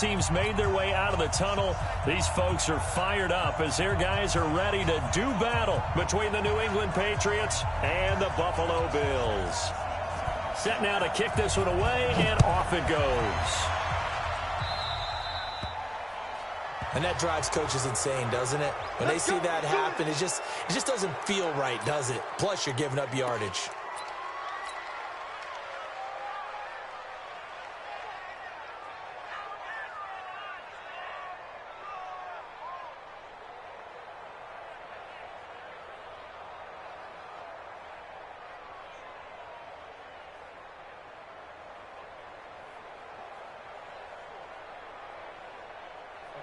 team's made their way out of the tunnel. These folks are fired up as their guys are ready to do battle between the New England Patriots and the Buffalo Bills. Set now to kick this one away, and off it goes. And that drives coaches insane, doesn't it? When they see that happen, it just doesn't feel right, does it? Plus, you're giving up yardage.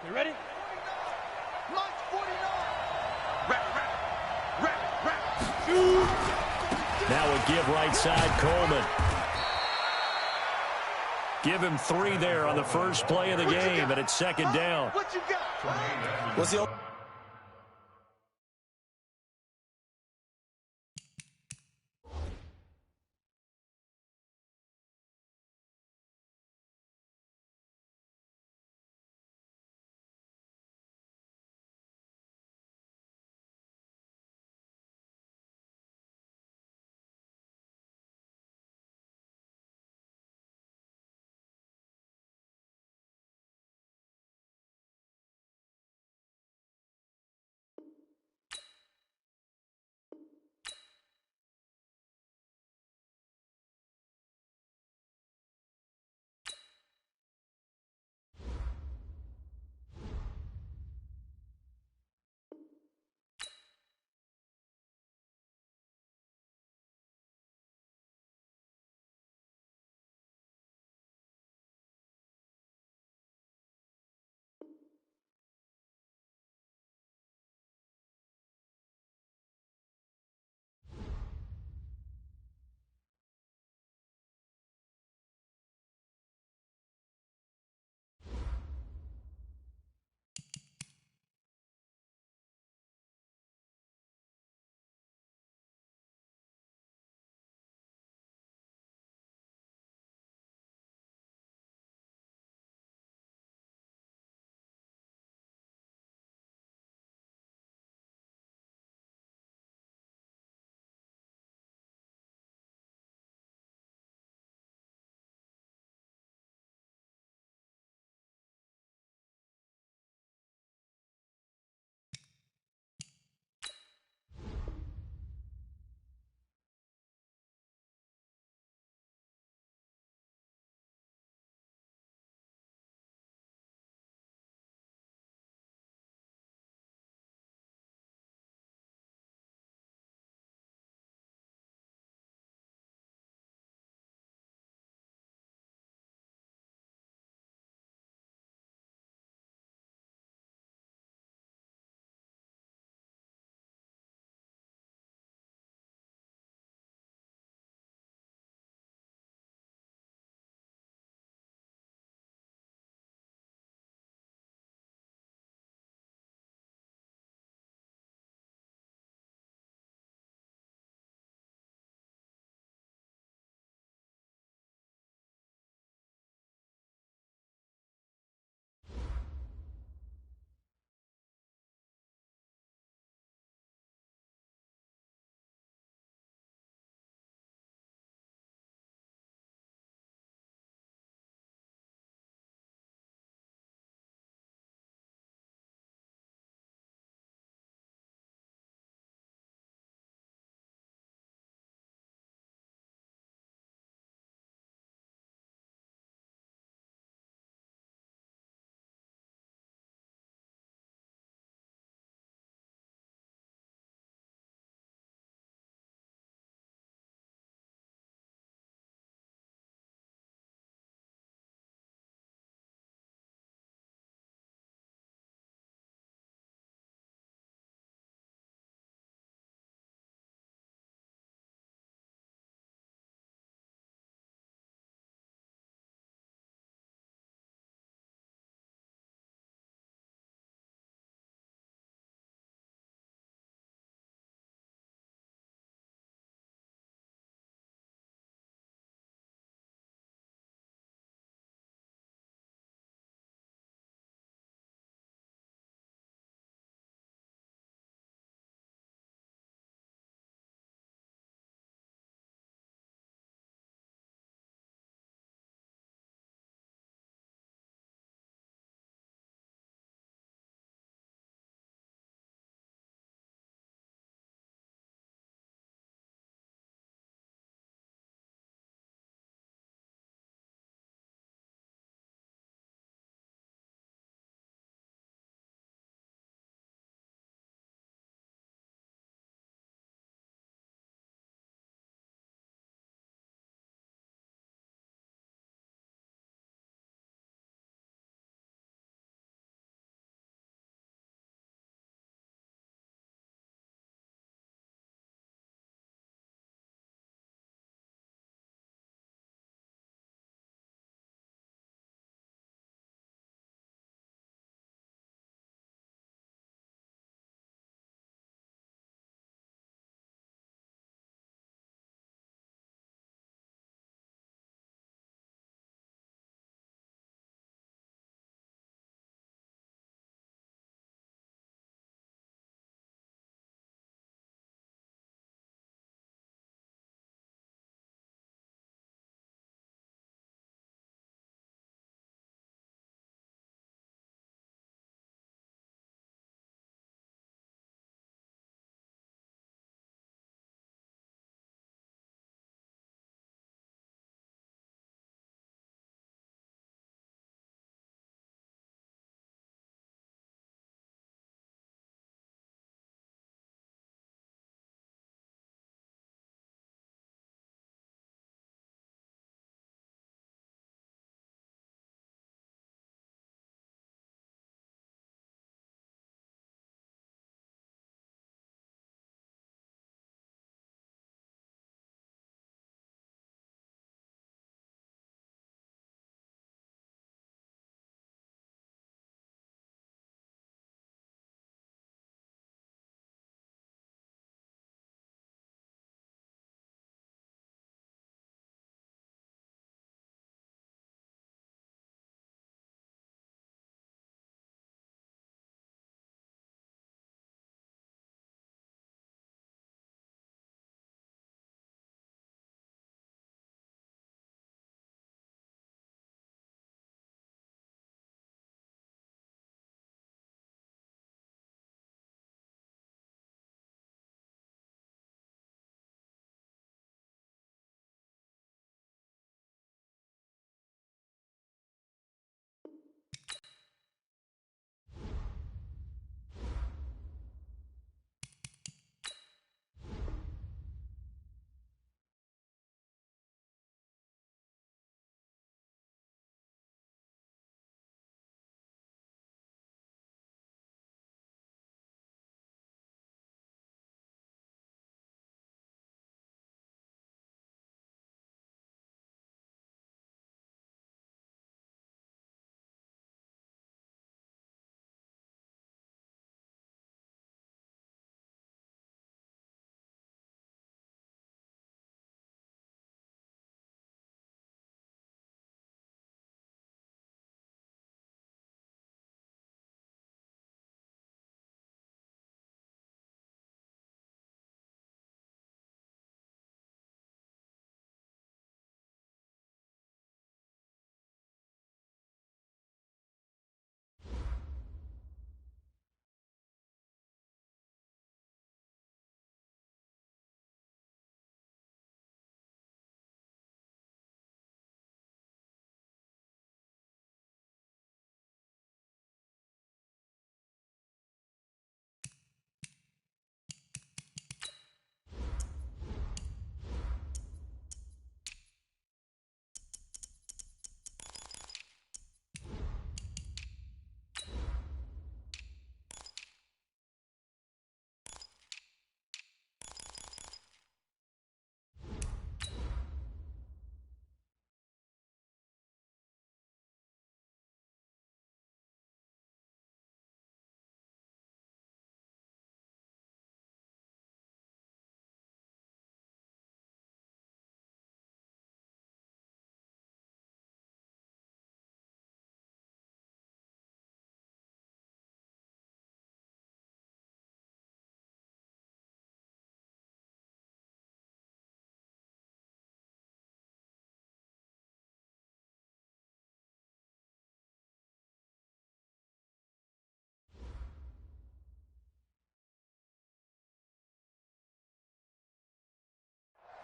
You ready? Now a give right side, Coleman. Give him 3 there on the first play of the game, and it's second down. What you got? What's the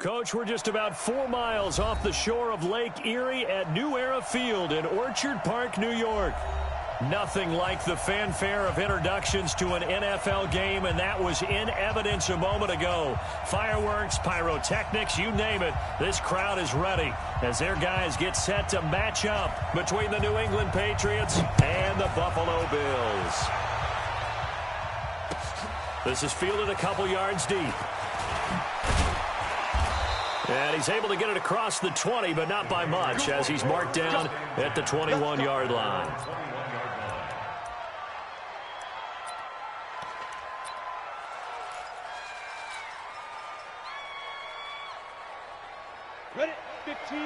Coach, we're just about 4 miles off the shore of Lake Erie at New Era Field in Orchard Park, New York. Nothing like the fanfare of introductions to an NFL game, and that was in evidence a moment ago. Fireworks, pyrotechnics, you name it. This crowd is ready as their guys get set to match up between the New England Patriots and the Buffalo Bills. This is fielded a couple yards deep. And he's able to get it across the 20, but not by much, as he's marked down at the 21-yard line. Ready? 15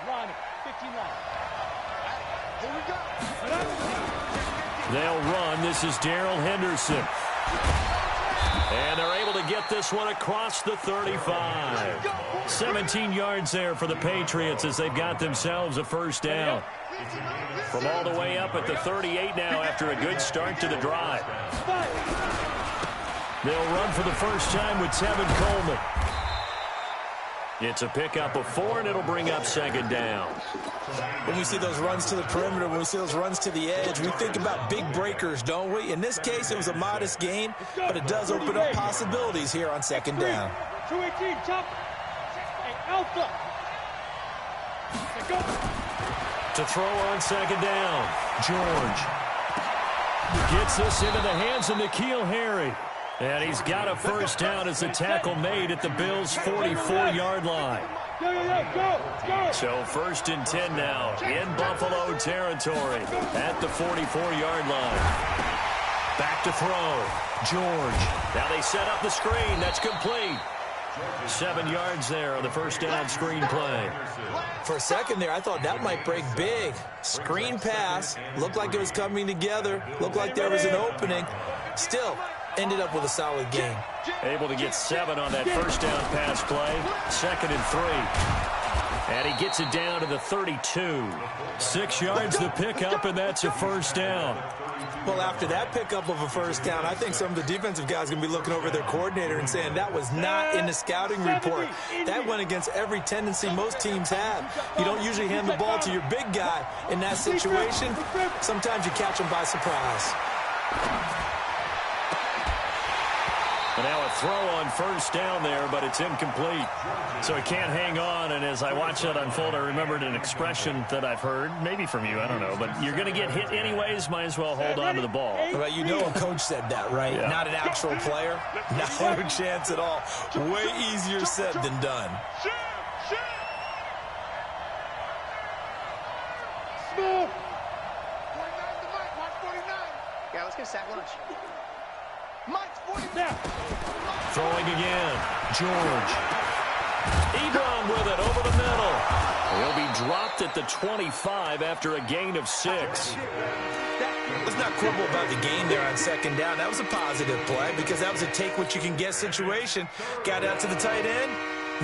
line. 15 line. Here we go. They'll run. This is Darrell Henderson. And they're able to get this one across the 35. 17 yards there for the Patriots as they've got themselves a first down. From all the way up at the 38 now after a good start to the drive. They'll run for the first time with Tevin Coleman. It's a pickup of 4, and it'll bring up second down. When we see those runs to the perimeter, when we see those runs to the edge, we think about big breakers, don't we? In this case, it was a modest gain, but it does open up possibilities here on second down. 218, chop. Hey, Alpha. Go. To throw on second down, George gets this into the hands of N'Keal Harry. And he's got a first down as the tackle made at the Bills' 44-yard line. Go. So first and 10 now in Buffalo territory at the 44-yard line. Back to throw. George. Now they set up the screen. That's complete. 7 yards there on the first down screen play. For a second there, I thought that might break big. Screen pass. Looked like it was coming together. Looked like there was an opening. Still, ended up with a solid game. Able to get 7 on that first down pass play. 2nd and 3. And he gets it down to the 32. 6 yards the pickup, and that's a first down. Well, after that pickup of a first down, I think some of the defensive guys are going to be looking over their coordinator and saying that was not in the scouting report. That went against every tendency most teams have. You don't usually hand the ball to your big guy in that situation. Sometimes you catch them by surprise. And now a throw on first down there, but it's incomplete. So he can't hang on, and as I watch that unfold, I remembered an expression that I've heard, maybe from you, I don't know, but you're going to get hit anyways, might as well hold on to the ball. Well, you know a coach said that, right? Yeah. Not an actual player. Not a chance at all. Way easier said than done. Smooth. 49 to Mike, Mike 49. Yeah, let's get a sack lunch. Mike's 49. Throwing again. George. Ebron with it over the middle. He'll be dropped at the 25 after a gain of 6. Let's not quibble about the game there on second down. That was a positive play because that was a take-what-you-can-get situation. Got out to the tight end.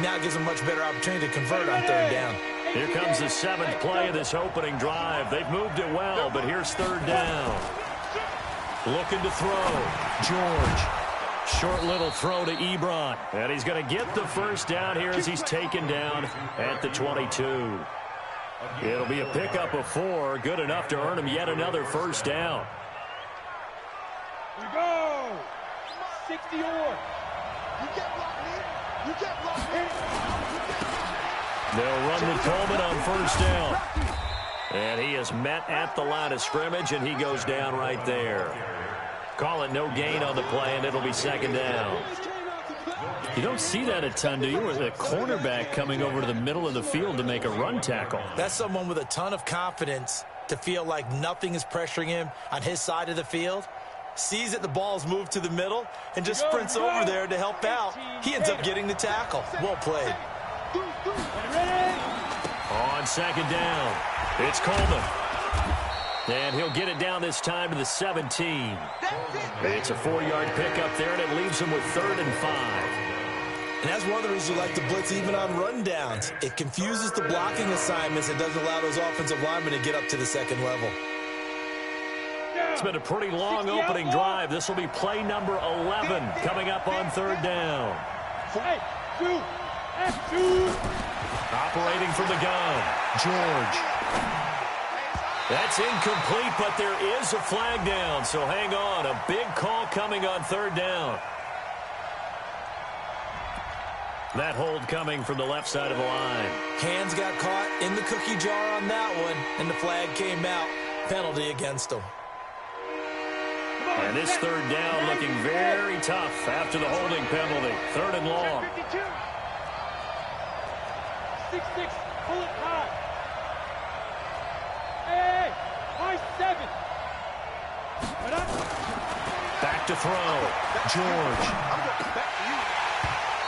Now gives them much better opportunity to convert on third down. Here comes the 7th play of this opening drive. They've moved it well, but here's third down. Looking to throw. George. Short little throw to Ebron. And he's going to get the first down here as he's taken down at the 22. It'll be a pickup of 4. Good enough to earn him yet another first down. We go. 60 or. You get locked in. You get locked in. They'll run with Coleman on first down. And he is met at the line of scrimmage, and he goes down right there. Call it no gain on the play, and it'll be second down. You don't see that a ton, do you? With a cornerback coming over to the middle of the field to make a run tackle. That's someone with a ton of confidence to feel like nothing is pressuring him on his side of the field. Sees that the ball's moved to the middle and just sprints over there to help out. He ends up getting the tackle. Well played. On second down, it's Coleman. And he'll get it down this time to the 17. It's a 4-yard pickup there, and it leaves him with 3rd and 5. And that's one of the reasons you like to blitz even on rundowns. It confuses the blocking assignments. It doesn't allow those offensive linemen to get up to the second level. It's been a pretty long opening drive. This will be play number 11 coming up on third down. Hey, 2. Operating from the gun, George. That's incomplete, but there is a flag down, so hang on. A big call coming on third down. That hold coming from the left side of the line. Hands got caught in the cookie jar on that one, and the flag came out. Penalty against them. And this third down looking very tough after the holding penalty. Third and long. 6-6, pull it high. Hey, high 7. Back to throw. George.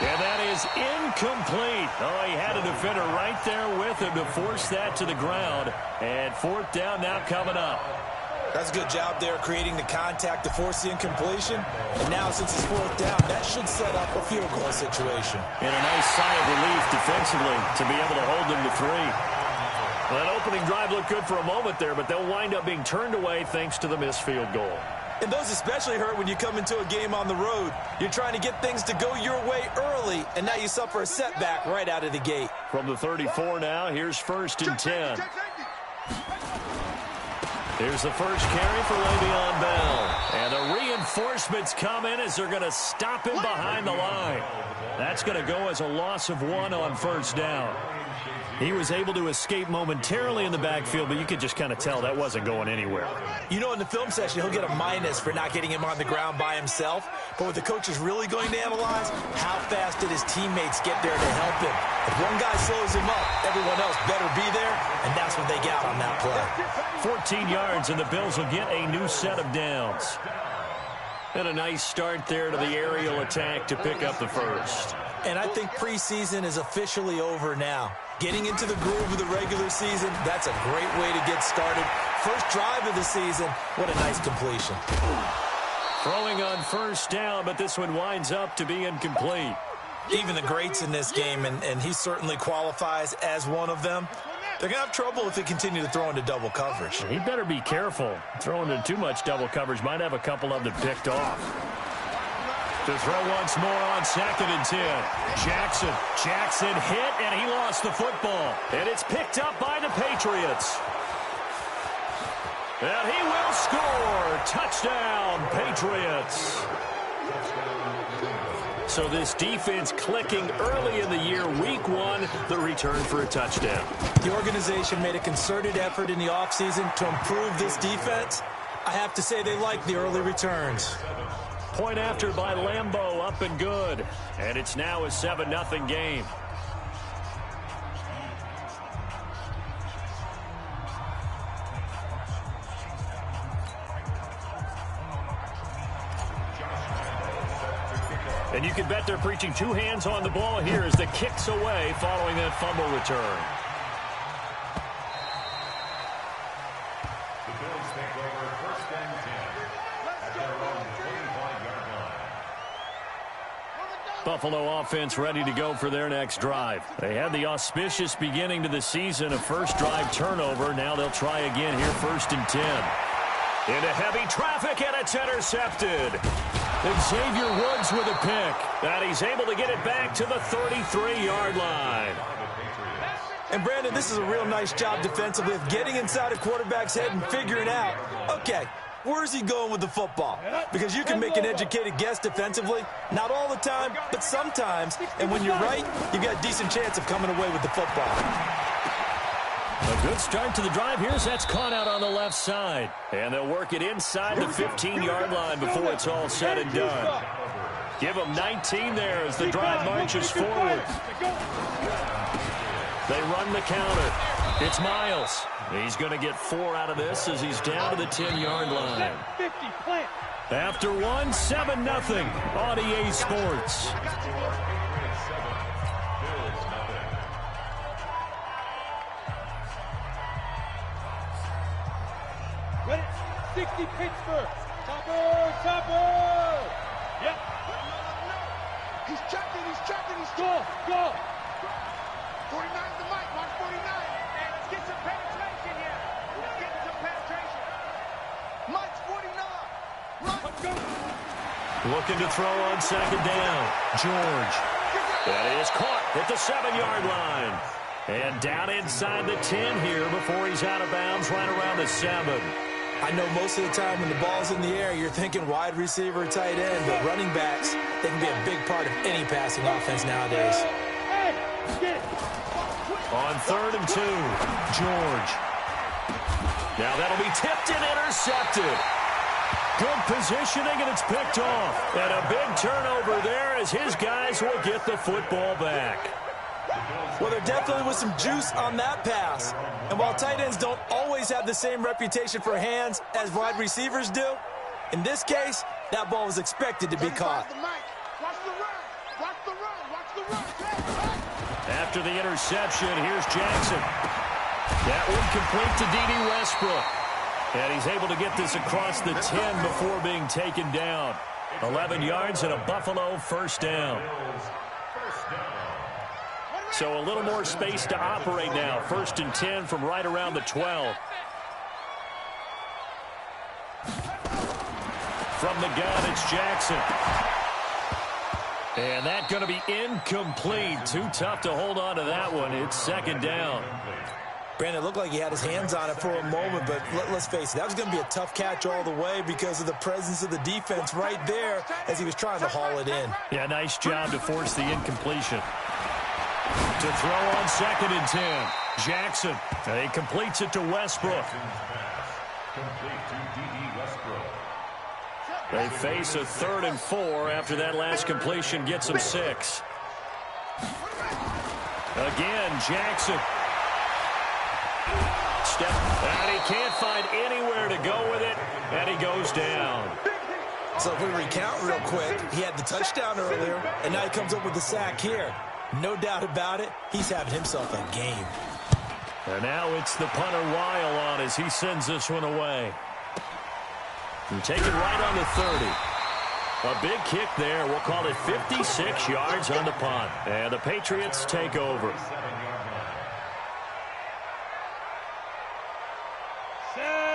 And that is incomplete. Oh, he had a defender right there with him to force that to the ground. And fourth down now coming up. That's a good job there creating the contact to force the incompletion. And now since it's fourth down, that should set up a field goal situation. And a nice sigh of relief defensively to be able to hold them to 3. Well, that opening drive looked good for a moment there, but they'll wind up being turned away thanks to the missed field goal. And those especially hurt when you come into a game on the road. You're trying to get things to go your way early, and now you suffer a setback right out of the gate. From the 34 now, here's first and 10. Here's the first carry for Le'Veon Bell. And the reinforcements come in as they're going to stop him behind the line. That's going to go as a loss of 1 on first down. He was able to escape momentarily in the backfield, but you could just kind of tell that wasn't going anywhere. You know, in the film session, he'll get a minus for not getting him on the ground by himself. But what the coach is really going to analyze, how fast did his teammates get there to help him? If one guy slows him up, everyone else better be there, and that's what they got on that play. 14 yards, and the Bills will get a new set of downs. And a nice start there to the aerial attack to pick up the first. And I think preseason is officially over now. Getting into the groove of the regular season, that's a great way to get started. First drive of the season, what a nice completion. Throwing on first down, but this one winds up to be incomplete. Even the greats in this game, and he certainly qualifies as one of them, they're going to have trouble if they continue to throw into double coverage. He better be careful. Throwing into too much double coverage might have a couple of them picked off. To throw once more on 2nd and 10. Jackson hit, and he lost the football. And it's picked up by the Patriots. And he will score. Touchdown, Patriots. So this defense clicking early in the year, week 1, the return for a touchdown. The organization made a concerted effort in the offseason to improve this defense. I have to say they like the early returns. Point after by Lambeau, up and good. And it's now a 7-0 game. And you can bet they're preaching 2 hands on the ball here as the kick's away following that fumble return. The Bills take over 1st and 10 at their own 25-yard line. Buffalo offense ready to go for their next drive. They had the auspicious beginning to the season, a first drive turnover. Now they'll try again here, 1st and 10. Into heavy traffic, and it's intercepted. And Xavier Woods with a pick. And he's able to get it back to the 33-yard line. And, Brandon, this is a real nice job defensively of getting inside a quarterback's head and figuring out, okay, where's he going with the football? Because you can make an educated guess defensively. Not all the time, but sometimes. And when you're right, you've got a decent chance of coming away with the football. A good start to the drive. Here's that's caught out on the left side. And they'll work it inside the 15-yard line before it's all said and done. Give them 19 there as the drive marches forward. They run the counter. It's Miles. He's going to get 4 out of this as he's down to the 10-yard line. After 1, 7-0 on EA Sports. Ready? 60 Pittsburgh. Chopper. Yep. He's checking, Go. 49 to Mike, watch 49. Hey, let's get some penetration here. Let's get some penetration. Mike's 49. Mike. Looking to throw on 2nd down. George. That is caught at the 7-yard line. And down inside the 10 here before he's out of bounds right around the 7. I know most of the time when the ball's in the air, you're thinking wide receiver, tight end, but running backs, they can be a big part of any passing offense nowadays. On 3rd and 2, George. Now that'll be tipped and intercepted. Good positioning, and it's picked off. And a big turnover there as his guys will get the football back. Well, there definitely was some juice on that pass. And while tight ends don't always have the same reputation for hands as wide receivers do, in this case, that ball was expected to be caught. After the interception, here's Jackson. That one complete to D.D. Westbrook. And he's able to get this across the 10 before being taken down. 11 yards and a Buffalo first down. So a little more space to operate now. 1st and 10 from right around the 12. From the gun, it's Jackson. And that's going to be incomplete. Too tough to hold on to that one. It's 2nd down. Brandon, it looked like he had his hands on it for a moment, but let's face it, that was going to be a tough catch all the way because of the presence of the defense right there as he was trying to haul it in. Yeah, nice job to force the incompletion. To throw on 2nd and 10. Jackson. He completes it to Westbrook. Complete to D.D. Westbrook. They face a 3rd and 4 after that last completion gets them 6. Again, Jackson. Step, and he can't find anywhere to go with it, and he goes down. So if we recount real quick, he had the touchdown earlier, and now he comes up with the sack here. No doubt about it, he's having himself a game. And now it's the punter Weil on as he sends this one away. And take it right on the 30. A big kick there. We'll call it 56 yards on the punt. And the Patriots take over.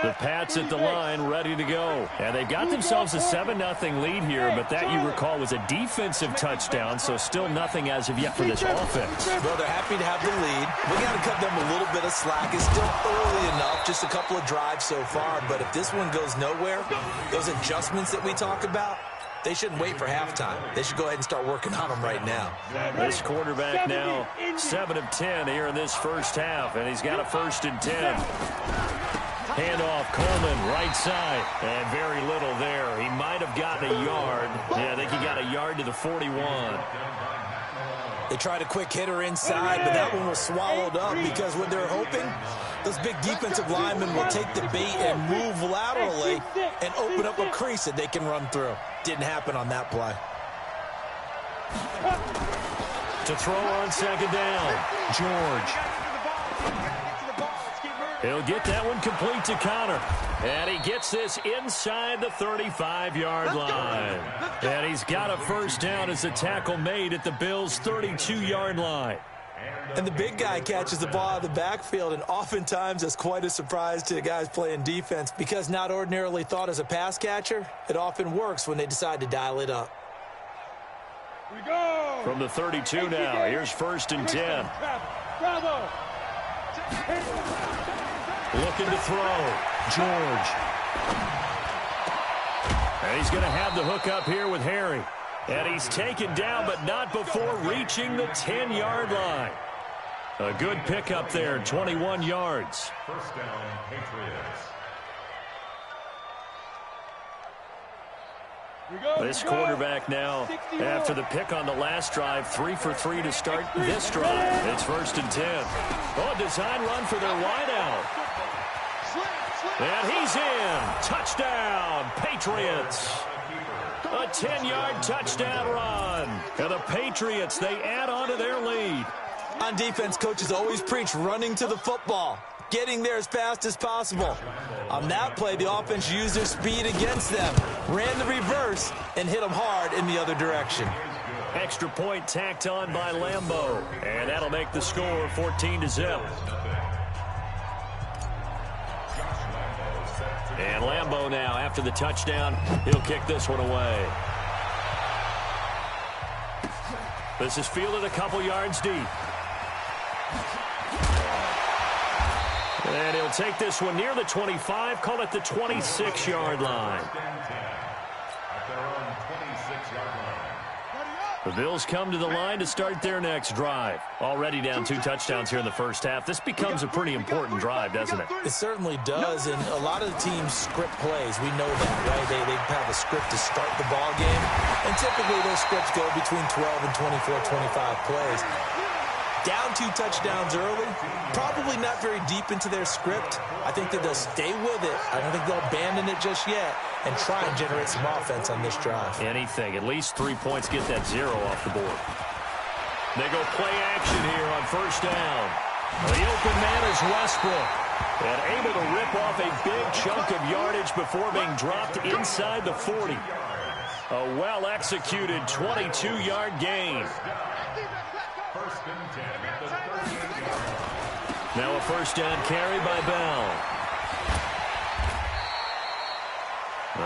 The Pats at the line, ready to go. And they've got themselves a 7-0 lead here, but that, you recall, was a defensive touchdown, so still nothing as of yet for this offense. Well, they're happy to have the lead. We got to cut them a little bit of slack. It's still early enough, just a couple of drives so far, but if this one goes nowhere, those adjustments that we talk about, they shouldn't wait for halftime. They should go ahead and start working on them right now. This quarterback now 7 of 10 here in this first half, and he's got a 1st and 10. Handoff, Coleman, right side, and very little there. He might have gotten a yard. Yeah, I think he got a yard to the 41. They tried a quick hitter inside, but that one was swallowed up because what they're hoping, those big defensive linemen will take the bait and move laterally and open up a crease that they can run through. Didn't happen on that play. To throw on 2nd down, George. He'll get that one complete to Connor. And he gets this inside the 35-yard line. And he's got a first down as a tackle made at the Bills' 32-yard line. And the big guy catches the ball out of the backfield, and oftentimes that's quite a surprise to the guys playing defense because not ordinarily thought as a pass catcher, it often works when they decide to dial it up. From the 32 now, here's 1st and 10. Bravo. Looking to throw. George. And he's going to have the hook up here with Harry. And he's taken down, but not before reaching the 10-yard line. A good pickup there, 21 yards. First down, Patriots. This quarterback now, after the pick on the last drive, 3 for 3 to start this drive. It's 1st and 10. Oh, design run for their wideout. And he's in. Touchdown, Patriots. A 10-yard touchdown run. And the Patriots, they add on to their lead. On defense, coaches always preach running to the football, getting there as fast as possible. On that play, the offense used their speed against them, ran the reverse, and hit them hard in the other direction. Extra point tacked on by Lambeau. And that'll make the score 14-0. And Lambeau now, after the touchdown, he'll kick this one away. This is fielded a couple yards deep. And he'll take this one near the 25, call it the 26-yard line. The Bills come to the line to start their next drive. Already down 2 touchdowns here in the first half. This becomes a pretty important drive, doesn't it? It certainly does, and a lot of the teams script plays. We know that, right? They have a script to start the ball game, and typically those scripts go between 12 and 24, 25 plays. Down 2 touchdowns early, probably not very deep into their script. I think that they'll stay with it. I don't think they'll abandon it just yet and try and generate some offense on this drive. Anything. At least 3 points get that 0 off the board. They go play action here on first down. The open man is Westbrook. And able to rip off a big chunk of yardage before being dropped inside the 40. A well-executed 22-yard gain. Now a first down carry by Bell.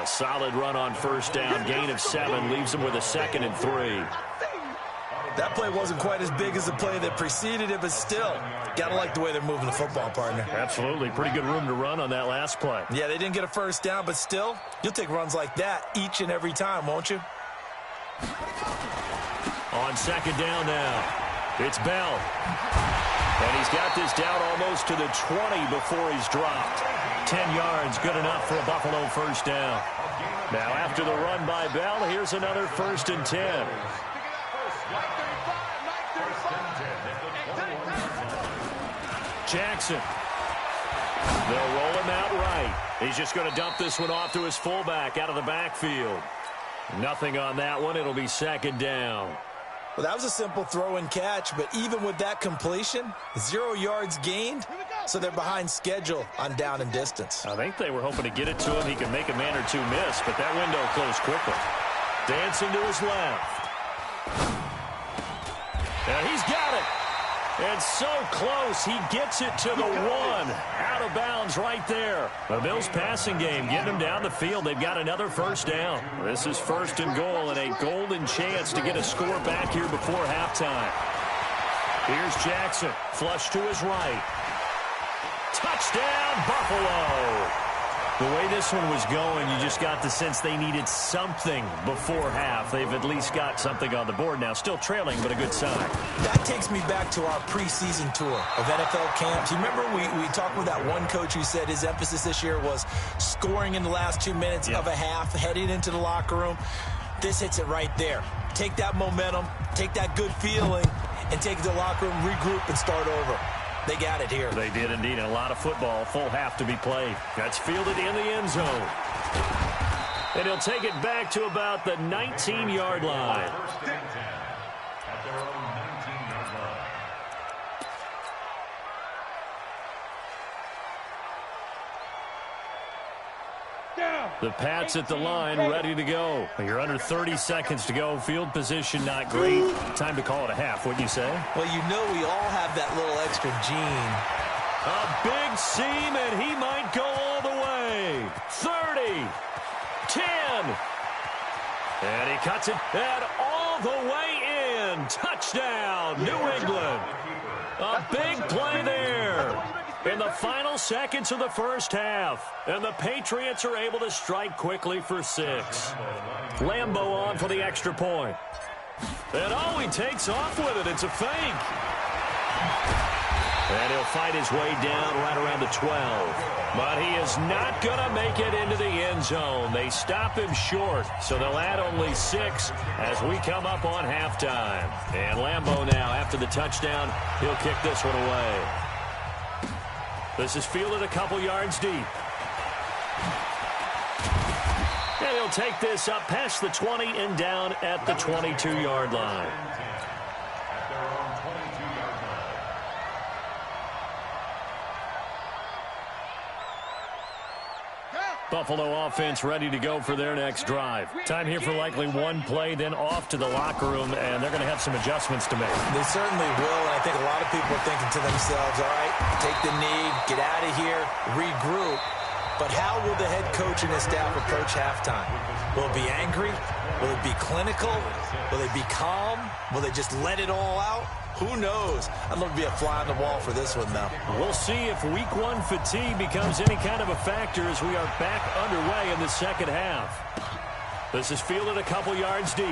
A solid run on first down. Gain of 7 leaves him with a 2nd and 3. That play wasn't quite as big as the play that preceded it, but still, gotta like the way they're moving the football, partner. Absolutely. Pretty good room to run on that last play. Yeah, they didn't get a first down, but still, you'll take runs like that each and every time, won't you? On second down now, it's Bell. And he's got this down almost to the 20 before he's dropped. 10 yards, good enough for a Buffalo first down. Now after the run by Bell, here's another 1st and 10. Jackson. They'll roll him out right. He's just going to dump this one off to his fullback out of the backfield. Nothing on that one. It'll be 2nd down. Well, that was a simple throw and catch, but even with that completion, 0 yards gained, so they're behind schedule on down and distance. I think they were hoping to get it to him. He could make a man or 2 miss, but that window closed quickly. Dancing to his left. And he's got it. And so close, he gets it to the 1. Out of bounds right there. The Bills passing game getting them down the field. They've got another first down. This is 1st and goal and a golden chance to get a score back here before halftime. Here's Jackson. Flush to his right. Touchdown, Buffalo. The way this one was going, you just got the sense they needed something before half. They've at least got something on the board now. Still trailing, but a good sign. That takes me back to our preseason tour of NFL camps. You remember we talked with that one coach who said his emphasis this year was scoring in the last 2 minutes of a half, heading into the locker room. This hits it right there. Take that momentum, take that good feeling, and take it to the locker room, regroup, and start over. They got it here. They did indeed. And a lot of football, full half to be played. That's fielded in the end zone. And he'll take it back to about the 19-yard line. The Pats at the line, ready to go. You're under 30 seconds to go. Field position not great. Time to call it a half, wouldn't you say? Well, you know we all have that little extra gene. A big seam, and he might go all the way. 30, 10. And he cuts it and all the way in. Touchdown, New England. A big play there. In the final seconds of the first half. And the Patriots are able to strike quickly for 6. Lambeau on for the extra point. And he takes off with it. It's a fake. And he'll fight his way down right around the 12. But he is not going to make it into the end zone. They stop him short, so they'll add only 6 as we come up on halftime. And Lambeau now, after the touchdown, he'll kick this one away. This is fielded a couple yards deep. And he'll take this up past the 20 and down at the 22-yard line. Buffalo offense ready to go for their next drive. Time here for likely one play, then off to the locker room, and they're going to have some adjustments to make. They certainly will, and I think a lot of people are thinking to themselves, all right, take the knee, get out of here, regroup. But how will the head coach and his staff approach halftime? Will it be angry? Will it be clinical? Will they be calm? Will they just let it all out? Who knows? I'd love to be a fly on the wall for this one, though. We'll see if week one fatigue becomes any kind of a factor as we are back underway in the second half. This is fielded a couple yards deep.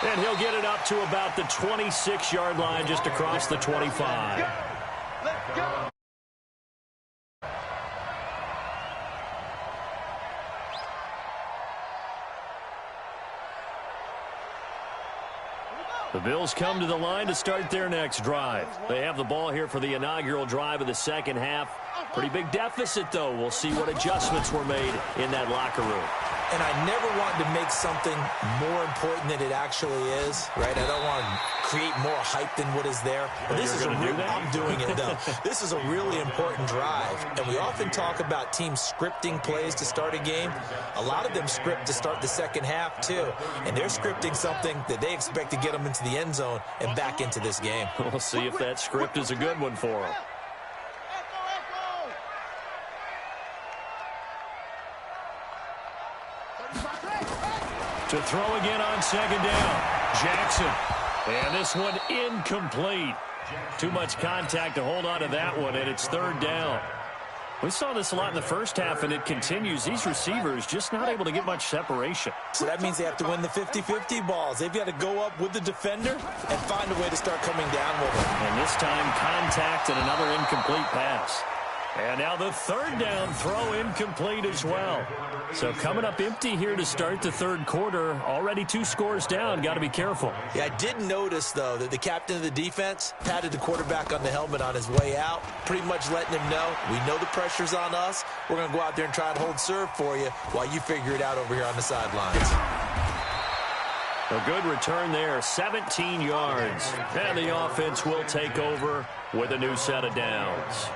And he'll get it up to about the 26-yard line, just across the 25. Let's go. The Bills come to the line to start their next drive. They have the ball here for the inaugural drive of the second half. Pretty big deficit, though. We'll see what adjustments were made in that locker room. And I never want to make something more important than it actually is, right? I don't want to create more hype than what is there. But this is a real, I'm doing it, though. This is a really important drive. And we often talk about teams scripting plays to start a game. A lot of them script to start the second half, too. And they're scripting something that they expect to get them into the end zone and back into this game. We'll see if that script is a good one for them. To throw again on second down. Jackson. And this one incomplete. Too much contact to hold on to that one, and it's third down. We saw this a lot in the first half, and it continues. These receivers just not able to get much separation. So that means they have to win the 50-50 balls. They've got to go up with the defender and find a way to start coming down with it. And this time, contact and another incomplete pass. And now the third down throw incomplete as well. So coming up empty here to start the third quarter. Already 2 scores down. Got to be careful. Yeah, I did notice, though, that the captain of the defense patted the quarterback on the helmet on his way out, pretty much letting him know, we know the pressure's on us. We're going to go out there and try and hold serve for you while you figure it out over here on the sidelines. A good return there, 17 yards. And the offense will take over with a new set of downs.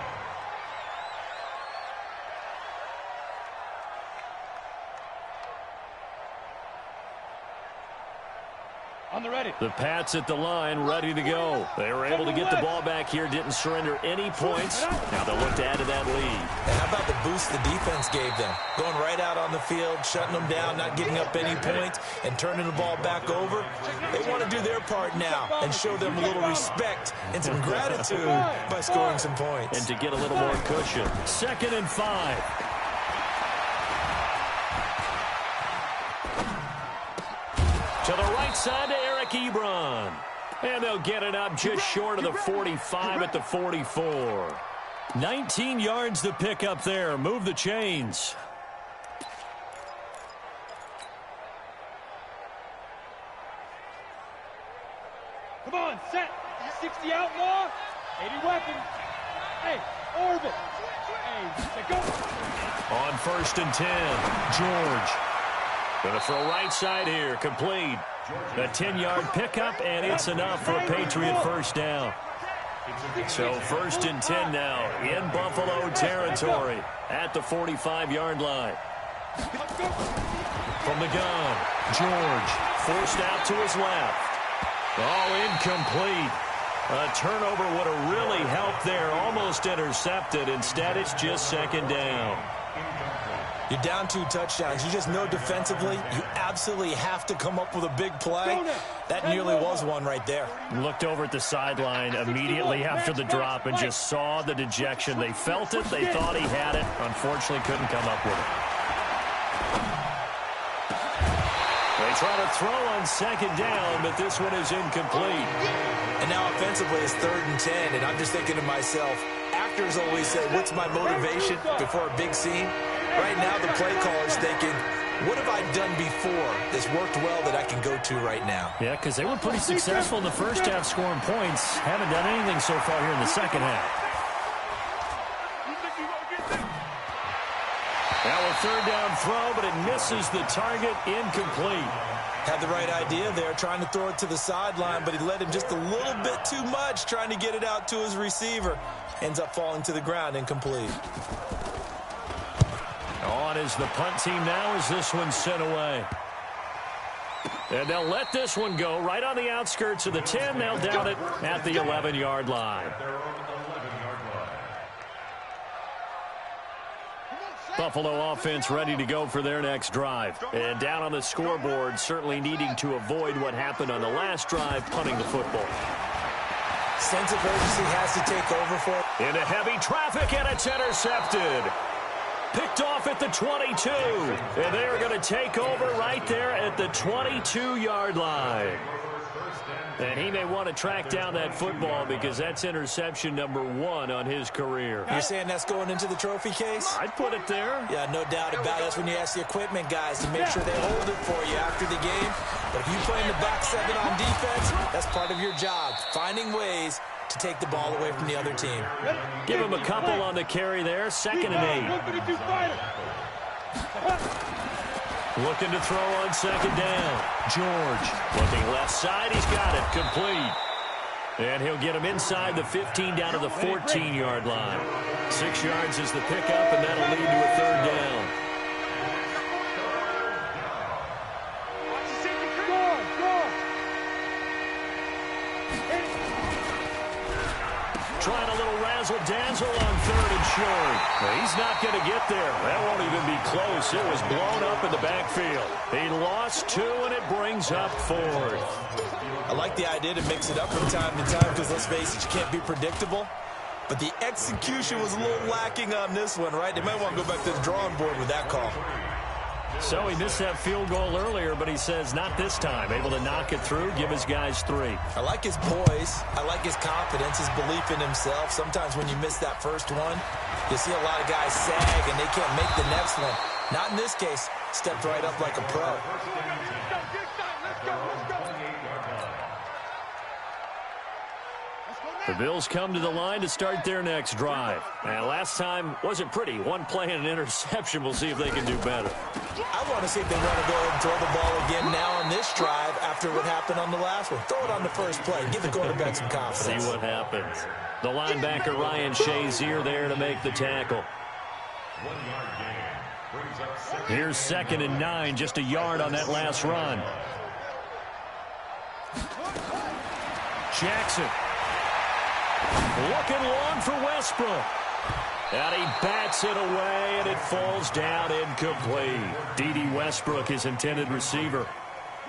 On the ready. The Pats at the line, ready to go. They were able to get the ball back here, didn't surrender any points. Now they'll look to add to that lead. And how about the boost the defense gave them? Going right out on the field, shutting them down, not giving up any points, and turning the ball back over. They want to do their part now and show them a little respect and some gratitude by scoring some points. And to get a little more cushion. 2nd and 5. To the right side to Eric Ebron. And they'll get it up just short of the 45 at the 44. 19 yards to pick up there. Move the chains. Come on, set. 60 outlaw. 80 weapons. Hey, orbit. Hey, set, go. On 1st and 10, George. Going to throw right side here, complete. A 10-yard pickup, and it's enough for a Patriot first down. So 1st and 10 now in Buffalo territory at the 45-yard line. From the gun, George forced out to his left. Oh, incomplete. A turnover would have really helped there, almost intercepted. Instead, it's just 2nd down. You're down 2 touchdowns. You just know defensively you absolutely have to come up with a big play. That nearly was one right there. Looked over at the sideline immediately after the drop and just saw the dejection. They felt it. They thought he had it. Unfortunately, couldn't come up with it. They try to throw on 2nd down, but this one is incomplete. And now offensively it's 3rd and 10, and I'm just thinking to myself, actors always say, what's my motivation before a big scene? Right now, the play caller's thinking, what have I done before that's worked well that I can go to right now? Yeah, because they were pretty successful in the first half scoring points. Haven't done anything so far here in the second half. Now a 3rd down throw, but it misses the target, incomplete. Had the right idea there, trying to throw it to the sideline, but he led him just a little bit too much, trying to get it out to his receiver. Ends up falling to the ground, incomplete. On is the punt team now as this one's sent away. And they'll let this one go right on the outskirts of the 10. They'll down it at the 11-yard line. Buffalo offense ready to go for their next drive. And down on the scoreboard, certainly needing to avoid what happened on the last drive, punting the football. Sense of urgency has to take over for it. Into heavy traffic, and it's intercepted. Picked off at the 22. And they are going to take over right there at the 22-yard line. And he may want to track down that football because that's interception number 1 on his career. You're saying that's going into the trophy case? I'd put it there. Yeah, no doubt about it. That's when you ask the equipment guys to make sure they hold it for you after the game. But if you play in the back 7 on defense, that's part of your job, finding ways to take the ball away from the other team. Give him a couple on the carry there, 2nd and 8. Looking to throw on 2nd down. George looking left side. He's got it. Complete. And he'll get him inside the 15 down to the 14-yard line. 6 yards is the pickup, and that'll lead to a 3rd down. Trying a little razzle-dazzle on 3rd and short. Well, he's not going to get there. That won't even be close. It was blown up in the backfield. He lost 2, and it brings up 4th. I like the idea to mix it up from time to time because, let's face it, you can't be predictable. But the execution was a little lacking on this one, right? They might want to go back to the drawing board with that call. So he missed that field goal earlier, but he says not this time. Able to knock it through, give his guys 3. I like his poise. I like his confidence, his belief in himself. Sometimes when you miss that first one, you see a lot of guys sag and they can't make the next one. Not in this case. Stepped right up like a pro. The Bills come to the line to start their next drive. And last time wasn't pretty. 1 play and an interception. We'll see if they can do better. I want to see if they want to go ahead and throw the ball again now on this drive after what happened on the last one. Throw it on the first play. Give the quarterback some confidence. See what happens. The linebacker Ryan Shazier there to make the tackle. Here's 2nd and 9, just a yard on that last run. Jackson. Looking long for Westbrook. And he bats it away, and it falls down incomplete. D.D. Westbrook, his intended receiver.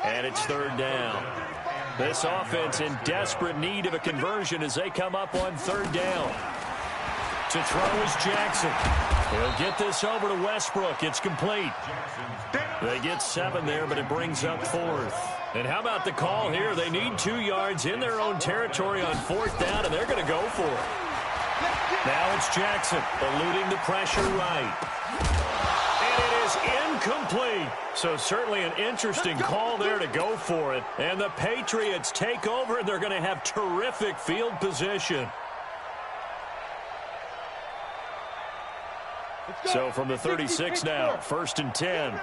And it's 3rd down. This offense in desperate need of a conversion as they come up on 3rd down. To throw is Jackson. He'll get this over to Westbrook. It's complete. They get 7 there, but it brings up 4th. And how about the call here? They need 2 yards in their own territory on 4th down, and they're going to go for it. Now it's Jackson eluding the pressure right. And it is incomplete. So certainly an interesting call there to go for it. And the Patriots take over, and they're going to have terrific field position. So from the 36 now, 1st and 10.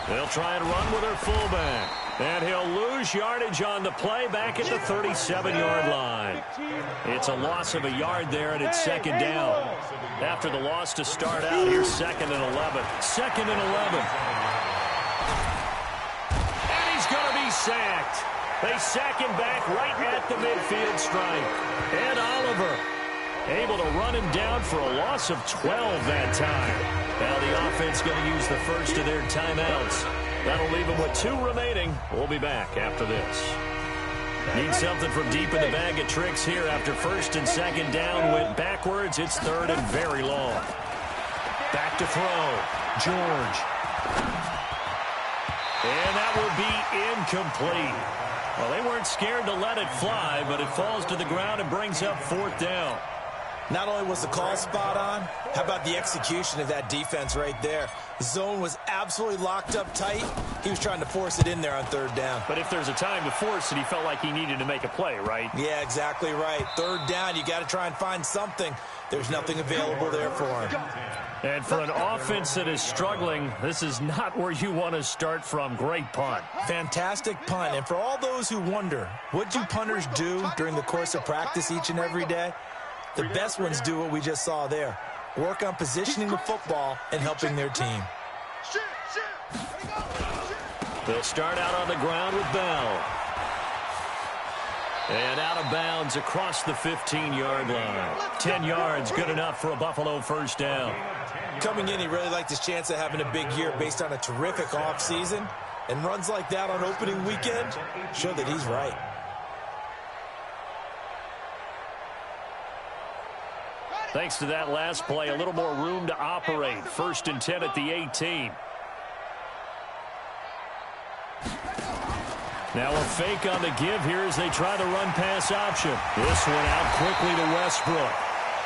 They'll try and run with their fullback. And he'll lose yardage on the play back at the 37-yard line. It's a loss of a yard there, and it's 2nd down. After the loss to start out, here's 2nd and 11. 2nd and 11. And he's going to be sacked. They sack him back right at the midfield stripe. And Oliver able to run him down for a loss of 12 that time. Now the offense going to use the first of their timeouts. That'll leave them with 2 remaining. We'll be back after this. Need something from deep in the bag of tricks here after 1st and 2nd down. Went backwards. It's 3rd and very long. Back to throw. George. And that will be incomplete. Well, they weren't scared to let it fly, but it falls to the ground and brings up 4th down. Not only was the call spot on, how about the execution of that defense right there? The zone was absolutely locked up tight. He was trying to force it in there on 3rd down. But if there's a time to force it, he felt like he needed to make a play, right? Yeah, exactly right. 3rd down, you got to try and find something. There's nothing available there for him. And for an offense that is struggling, this is not where you want to start from. Great punt. Fantastic punt. And for all those who wonder, what do punters do during the course of practice each and every day? The best ones do what we just saw there. Work on positioning the football and helping their team. They'll start out on the ground with Bell. And out of bounds across the 15-yard line. 10 yards, good enough for a Buffalo first down. Coming in, he really liked his chance of having a big year based on a terrific offseason. And runs like that on opening weekend show that he's right. Thanks to that last play, a little more room to operate. 1st and 10 at the 18. Now a fake on the give here as they try the run-pass option. This one out quickly to Westbrook.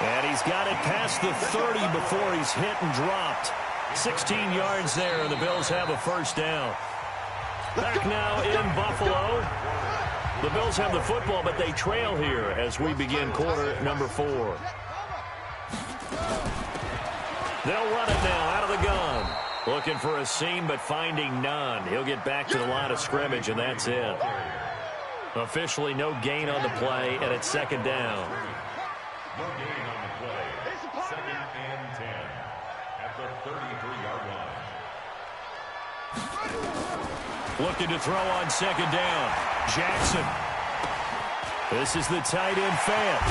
And he's got it past the 30 before he's hit and dropped. 16 yards there, and the Bills have a first down. Back now in Buffalo. The Bills have the football, but they trail here as we begin quarter number 4. They'll run it now out of the gun. Looking for a seam, but finding none. He'll get back to the line of scrimmage, and that's it. Officially no gain on the play, and it's 2nd down. No gain on the play. 2nd and 10 at the 33-yard line. Looking to throw on 2nd down. Jackson. This is the tight end Fant.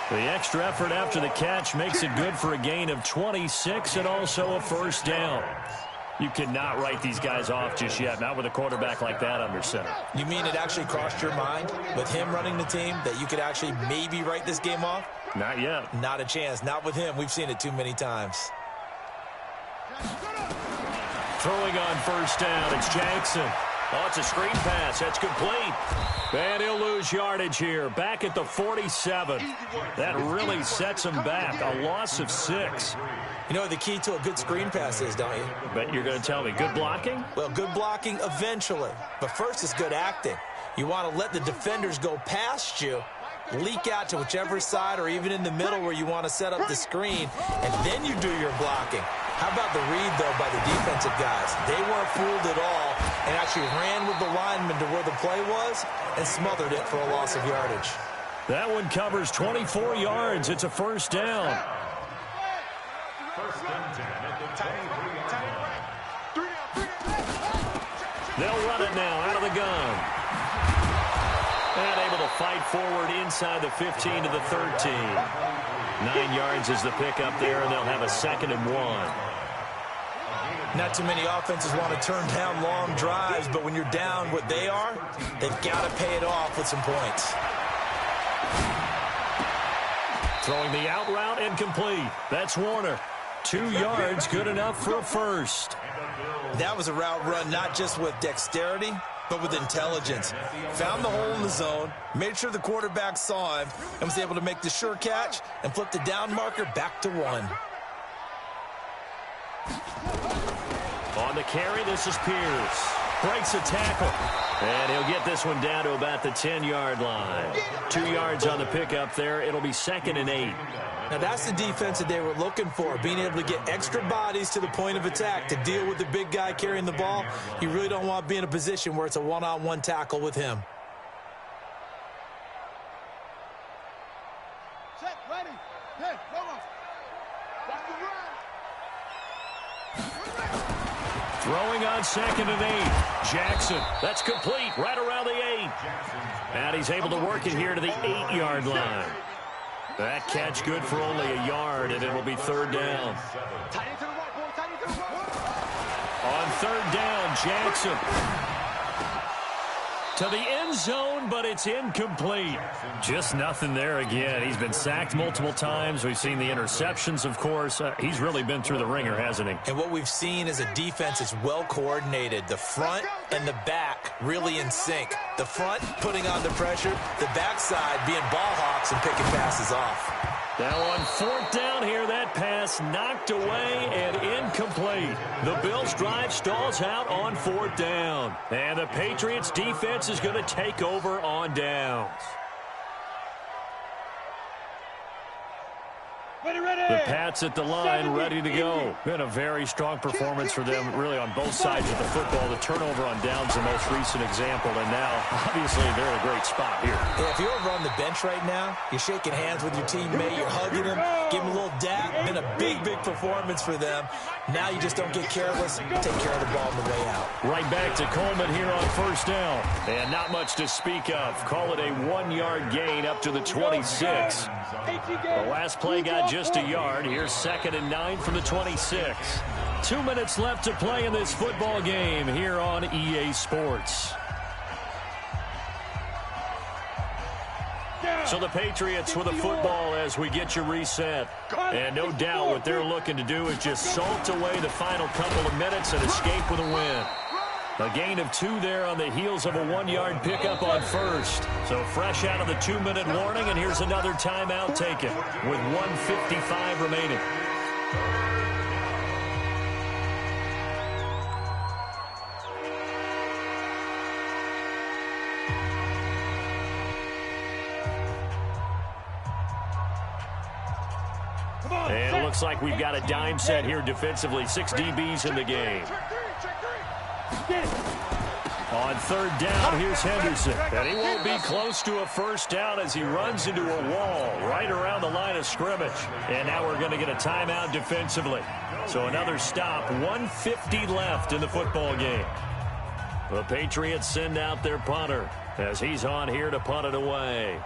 The extra effort after the catch makes it good for a gain of 26 and also a first down. You cannot write these guys off just yet, not with a quarterback like that under center. You mean it actually crossed your mind with him running the team that you could actually maybe write this game off? Not yet. Not a chance. Not with him. We've seen it too many times. Throwing on first down, it's Jackson. Oh, it's a screen pass. That's complete. And he'll lose yardage here. Back at the 47. That really sets him back. A loss of 6. You know what the key to a good screen pass is, don't you? But you're going to tell me, good blocking? Well, good blocking eventually. But first is good acting. You want to let the defenders go past you, leak out to whichever side or even in the middle where you want to set up the screen, and then you do your blocking. How about the read, though, by the defensive guys? They weren't fooled at all and actually ran with the lineman to where the play was and smothered it for a loss of yardage. That one covers 24 yards. It's a first down. 1st and 10 at the 23-yard line. They'll run it now out of the gun. And able to fight forward inside the 15 to the 13. 9 yards is the pickup there, and they'll have a 2nd and 1. Not too many offenses want to turn down long drives, but when you're down what they are, they've got to pay it off with some points. Throwing the out route and complete. That's Warner. 2 yards, good enough for a first. That was a route run not just with dexterity, but with intelligence. Found the hole in the zone, made sure the quarterback saw him, and was able to make the sure catch and flip the down marker back to 1. On the carry, this is Pierce. Breaks a tackle. And he'll get this one down to about the 10-yard line. 2 yards on the pickup there. It'll be 2nd and 8. Now that's the defense that they were looking for, being able to get extra bodies to the point of attack to deal with the big guy carrying the ball. You really don't want to be in a position where it's a one-on-one tackle with him. Set, ready. Hey, come on. Watch the run. Throwing on 2nd and 8. Jackson. That's complete right around the 8. And he's able to work it here to the 8-yard line. That catch good for only a yard, and it'll be 3rd down. Tight into the right, boy. Tight into the right. On 3rd down, Jackson. To the end zone, but it's incomplete. Just nothing there again. He's been sacked multiple times. We've seen the interceptions, of course. He's really been through the ringer, hasn't he? And what we've seen is a defense that's well coordinated. The front and the back really in sync. The front putting on the pressure, the backside being ball hawks and picking passes off. Now on 4th down here, that pass knocked away and incomplete. The Bills' drive stalls out on 4th down. And the Patriots' defense is going to take over on downs. The Pats at the line, ready to go. Been a very strong performance for them, really, on both sides of the football. The turnover on downs, the most recent example, and now, obviously, they're in a great spot here. Yeah, if you're over on the bench right now, you're shaking hands with your teammate, you're hugging him, give him a little dap. Been a big, big performance for them. Now you just don't get careless, take care of the ball on the way out. Right back to Coleman here on first down. And not much to speak of. Call it a 1-yard gain up to the 26. The last play got just a yard. Here's 2nd and 9 from the 26. 2 minutes left to play in this football game here on EA Sports. So the Patriots with a football as we get you reset. And no doubt what they're looking to do is just salt away the final couple of minutes and escape with a win. A gain of 2 there on the heels of a 1-yard pickup on first. So fresh out of the 2-minute warning, and here's another timeout taken with 1:55 remaining. And it looks like we've got a dime set here defensively. 6 DBs in the game. On 3rd down, here's Henderson. And he won't be close to a first down as he runs into a wall right around the line of scrimmage. And now we're going to get a timeout defensively. So another stop, 1:50 left in the football game. The Patriots send out their punter as he's on here to punt it away.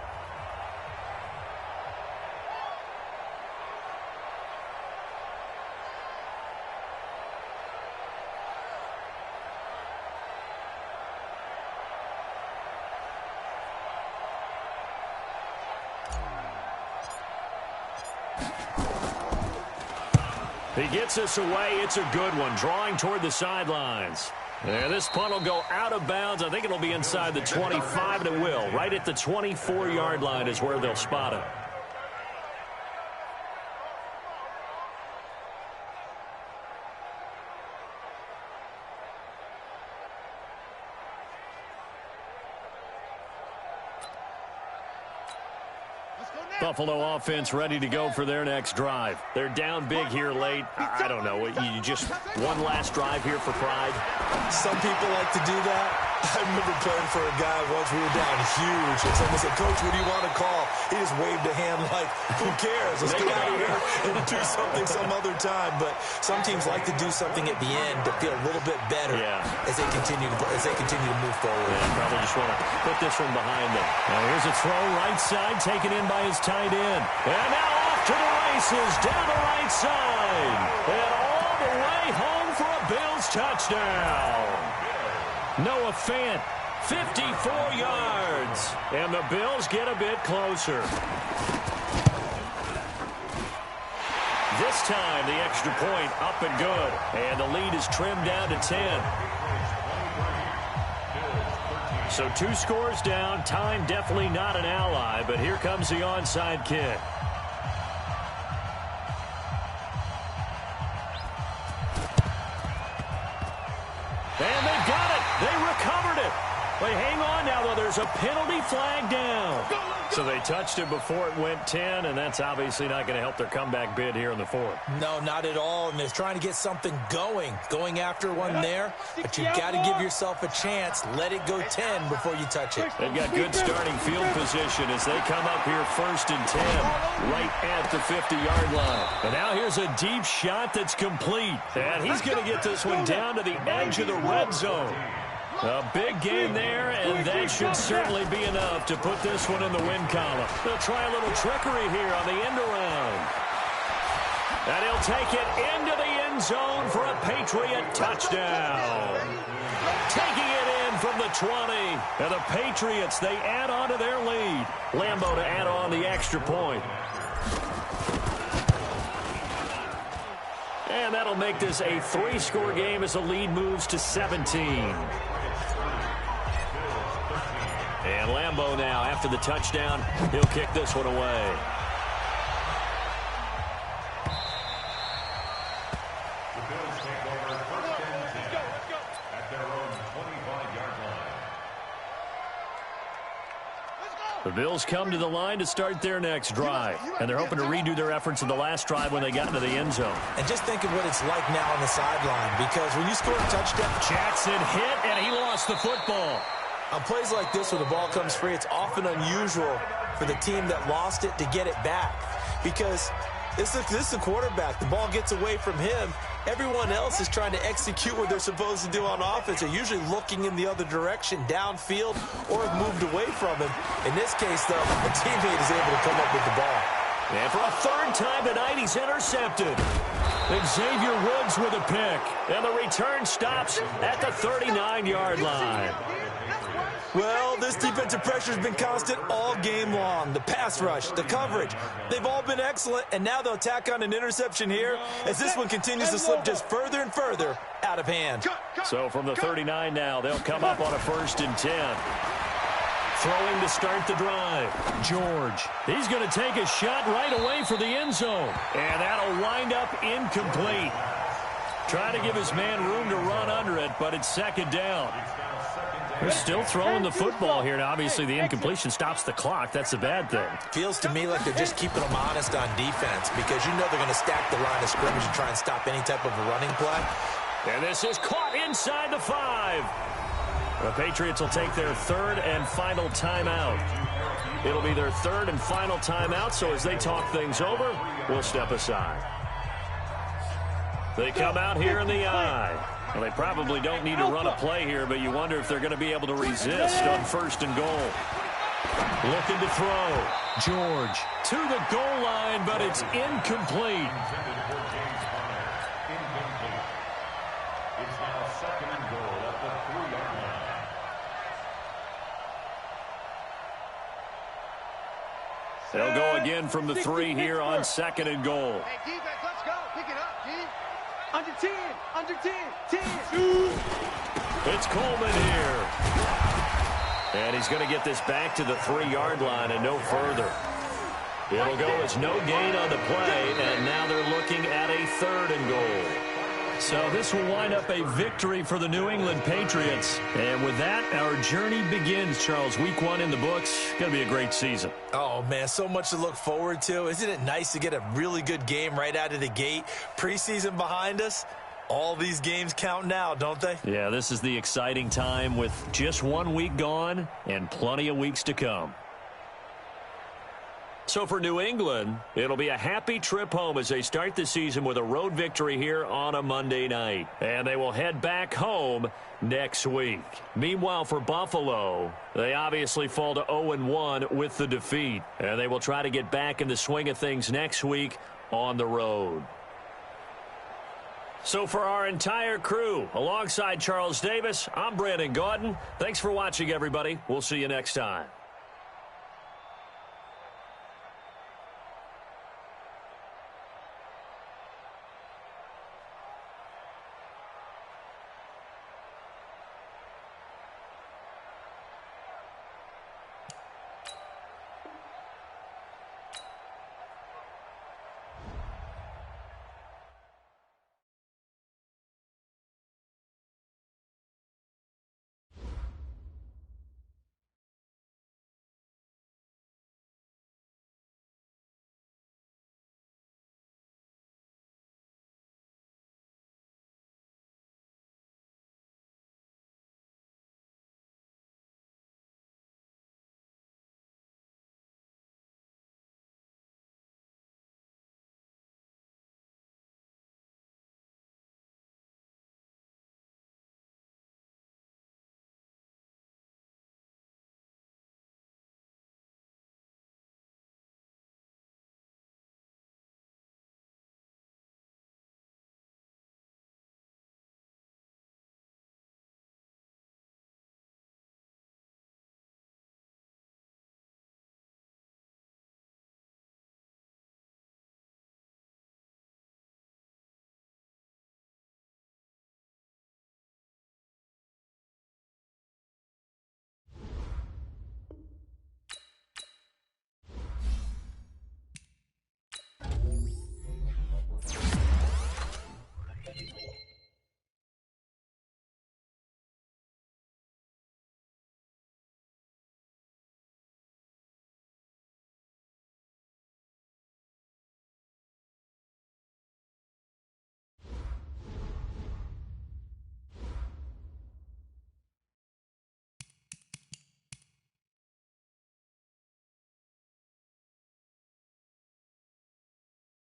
He gets us away. It's a good one, drawing toward the sidelines. And this punt will go out of bounds. I think it'll be inside the 25, and it will. Right at the 24-yard line is where they'll spot it. Buffalo offense ready to go for their next drive. They're down big here late. I don't know. You just one last drive here for pride? Some people like to do that. I remember playing for a guy once. We were down huge. And someone said, "Coach, what do you want to call?" He just waved a hand like, who cares? Let's get out of here and do something some other time. But some teams like to do something at the end to feel a little bit better as they continue to move forward. Yeah, probably just want to put this one behind them. Now here's a throw right side, taken in by his tight end. And now off to the races, down the right side. And all the way home for a Bills touchdown. Noah Fant, 54 yards. And the Bills get a bit closer. This time, the extra point up and good. And the lead is trimmed down to 10. So 2 scores down. Time definitely not an ally, but here comes the onside kick. And they've got it. They recovered it. They hang on now, though. There's a penalty flag down. So they touched it before it went 10, and that's obviously not going to help their comeback bid here in the 4th. No, not at all. And they're trying to get something going after one there. But you've got to give yourself a chance. Let it go 10 before you touch it. They've got good starting field position as they come up here 1st and 10, right at the 50-yard line. And now here's a deep shot that's complete. And he's going to get this one down to the edge of the red zone. A big gain there, and that should certainly be enough to put this one in the win column. They'll try a little trickery here on the end around. And he'll take it into the end zone for a Patriot touchdown. Taking it in from the 20. And the Patriots, they add on to their lead. Lambeau to add on the extra point. And that'll make this a 3-score game as the lead moves to 17. And Lambeau now, after the touchdown, he'll kick this one away. The Bills take over 1st and 10 at their own 25-yard line. The Bills come to the line to start their next drive, and they're hoping to redo their efforts in the last drive when they got into the end zone. And just think of what it's like now on the sideline, because when you score a touchdown, Jackson hit, and he lost the football. On plays like this where the ball comes free, it's often unusual for the team that lost it to get it back, because this is the quarterback. The ball gets away from him. Everyone else is trying to execute what they're supposed to do on offense. They're usually looking in the other direction, downfield, or have moved away from him. In this case, though, a teammate is able to come up with the ball. And for a third time tonight, he's intercepted. Xavier Woods with a pick. And the return stops at the 39-yard line. Well, this defensive pressure has been constant all game long. The pass rush, the coverage, they've all been excellent, and now they'll tack on an interception here as this one continues to slip just further and further out of hand. So from the 39 now, they'll come up on a 1st and 10. Throwing to start the drive. George. He's going to take a shot right away for the end zone. And that'll wind up incomplete. Trying to give his man room to run under it, but it's 2nd down. They're still throwing the football here. Now, obviously, the incompletion stops the clock. That's a bad thing. Feels to me like they're just keeping them honest on defense, because you know they're going to stack the line of scrimmage and try and stop any type of a running play. And this is caught inside the 5. The Patriots will take their 3rd and final timeout. It'll be their 3rd and final timeout, so as they talk things over, we'll step aside. They come out here in the eye. Well, they probably don't need to run a play here, but you wonder if they're going to be able to resist on 1st and goal. Looking to throw. George to the goal line, but it's incomplete. It's now 2nd and goal at the 3-yard line. They'll go again from the 3 here on 2nd and goal. Hey, defense, let's go. Pick it up, D. Under 10, under 10, 10. It's Coleman here. And he's going to get this back to the 3-yard line and no further. It'll go as no gain on the play, and now they're looking at a 3rd and goal. So this will wind up a victory for the New England Patriots. And with that, our journey begins, Charles. Week 1 in the books. Going to be a great season. Oh, man, so much to look forward to. Isn't it nice to get a really good game right out of the gate? Preseason behind us. All these games count now, don't they? Yeah, this is the exciting time with just 1 week gone and plenty of weeks to come. So for New England, it'll be a happy trip home as they start the season with a road victory here on a Monday night. And they will head back home next week. Meanwhile, for Buffalo, they obviously fall to 0-1 with the defeat. And they will try to get back in the swing of things next week on the road. So for our entire crew, alongside Charles Davis, I'm Brandon Gaudin. Thanks for watching, everybody. We'll see you next time.